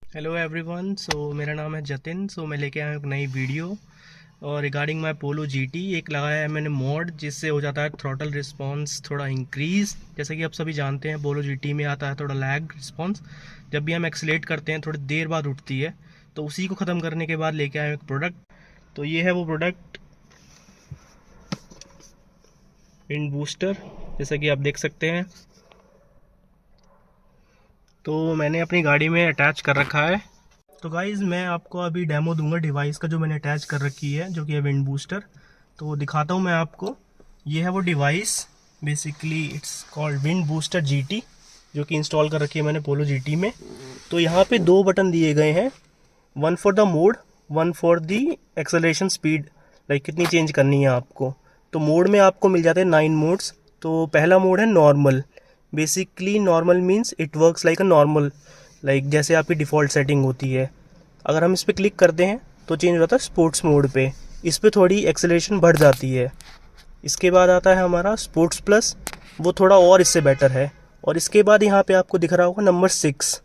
Hello everyone. मेरा नाम है जतिन। मैं लेके आया हूँ एक नई वीडियो और रिगार्डिंग माई पोलो जीटी। एक लगाया है मैंने मोड जिससे हो जाता है थ्रॉटल रिस्पांस थोड़ा इंक्रीज। जैसे कि आप सभी जानते हैं पोलो जीटी में आता है थोड़ा लैग रिस्पांस। जब भी हम एक्सीलेट करते हैं थोड़ी देर बाद उठती है, तो उसी को ख़त्म करने के बाद लेके आया हूँ एक प्रोडक्ट। तो ये है वो प्रोडक्ट, विंड बूस्टर, जैसा कि आप देख सकते हैं। तो मैंने अपनी गाड़ी में अटैच कर रखा है। तो गाइज़ मैं आपको अभी डेमो दूंगा डिवाइस का जो मैंने अटैच कर रखी है, जो कि है विंड बूस्टर। तो दिखाता हूँ मैं आपको। ये है वो device, basically it's called wind booster GT, जो कि इंस्टॉल कर रखी है मैंने पोलो जीटी में। तो यहाँ पे दो बटन दिए गए हैं, one for the mode, one for the acceleration speed, like कितनी चेंज करनी है आपको। तो मोड में आपको मिल जाते हैं 9 मोड्स। तो पहला मोड है normal. Basically normal means it works like a normal, like जैसे आपकी डिफ़ॉल्ट सेटिंग होती है। अगर हम इस पर क्लिक करते हैं तो चेंज हो जाता है स्पोर्ट्स मोड पे। इस पर थोड़ी एक्सेलरेशन बढ़ जाती है। इसके बाद आता है हमारा स्पोर्ट्स प्लस, वो थोड़ा और इससे बेटर है। और इसके बाद यहाँ पे आपको दिख रहा होगा नंबर 6।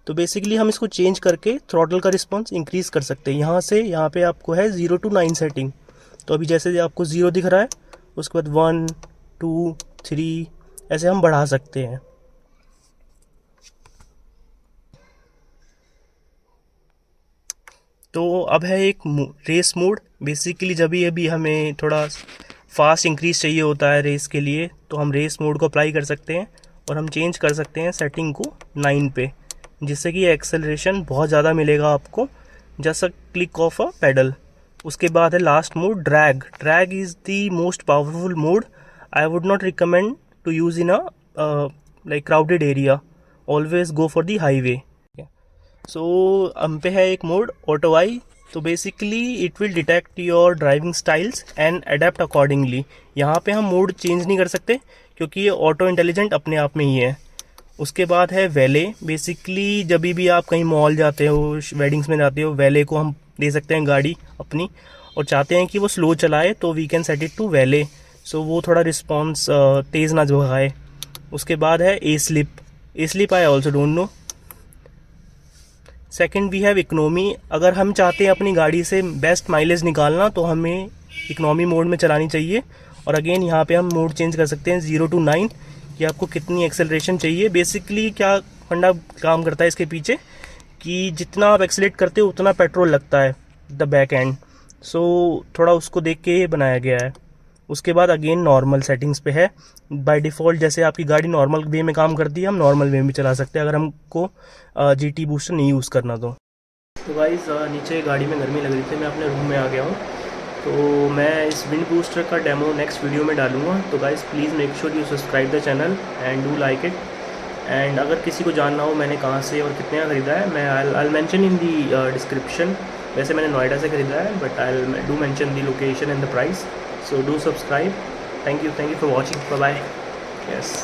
तो बेसिकली हम इसको चेंज करके थ्रॉटल का रिस्पॉन्स इंक्रीज़ कर सकते हैं। यहाँ से यहाँ पे आपको है 0 to 9 सेटिंग। तो अभी जैसे आपको 0 दिख रहा है, उसके बाद 1 2 3 ऐसे हम बढ़ा सकते हैं। तो अब है एक रेस मोड। बेसिकली जब भी अभी हमें थोड़ा फास्ट इंक्रीज चाहिए होता है रेस के लिए, तो हम रेस मोड को अप्लाई कर सकते हैं और हम चेंज कर सकते हैं सेटिंग को 9 पे, जिससे कि एक्सेलरेशन बहुत ज़्यादा मिलेगा आपको। Just click of a pedal. उसके बाद है last mode drag. Drag is the most powerful mode. I would not recommend to use in a like crowded area. Always go for the highway. So हम पे है एक mode auto AI. तो basically it will detect your driving styles and adapt accordingly. यहाँ पे हम mode change नहीं कर सकते क्योंकि ये ऑटो इंटेलिजेंट अपने आप में ही है। उसके बाद है वैले। बेसिकली जब भी आप कहीं मॉल जाते हो, वेडिंग्स में जाते हो, वैले को हम दे सकते हैं गाड़ी अपनी, और चाहते हैं कि वो स्लो चलाए तो we can set it to valet. So वो थोड़ा रिस्पॉन्स तेज़ ना झुकाए। उसके बाद है a slip I also don't know. Second we have economy. अगर हम चाहते हैं अपनी गाड़ी से बेस्ट माइलेज निकालना तो हमें इकोनॉमी मोड में चलानी चाहिए। और अगेन यहाँ पे हम मोड चेंज कर सकते हैं 0 to 9 कि आपको कितनी एक्सेलरेशन चाहिए। बेसिकली क्या फंडा काम करता है इसके पीछे कि जितना आप एक्सेलेट करते हो उतना पेट्रोल लगता है द बैक एंड। सो थोड़ा उसको देख के ये बनाया गया है। उसके बाद अगेन नॉर्मल सेटिंग्स पे है। बाय डिफ़ॉल्ट जैसे आपकी गाड़ी नॉर्मल वे में काम करती है, हम नॉर्मल वे में चला सकते हैं अगर हमको जीटी बूस्टर नहीं यूज़ करना तो गाइस नीचे गाड़ी में गर्मी लग रही थी, मैं अपने रूम में आ गया हूँ। तो मैं इस विंड बूस्टर का डेमो नेक्स्ट वीडियो में डालूंगा। तो guys please make sure you subscribe the channel and do like it. And अगर किसी को जानना हो मैंने कहाँ से और कितने का ख़रीदा है, मैं I mention in the description. वैसे मैंने नोएडा से ख़रीदा है, but I do mention the location and the price. So do subscribe. Thank you for watching. Bye bye. Yes.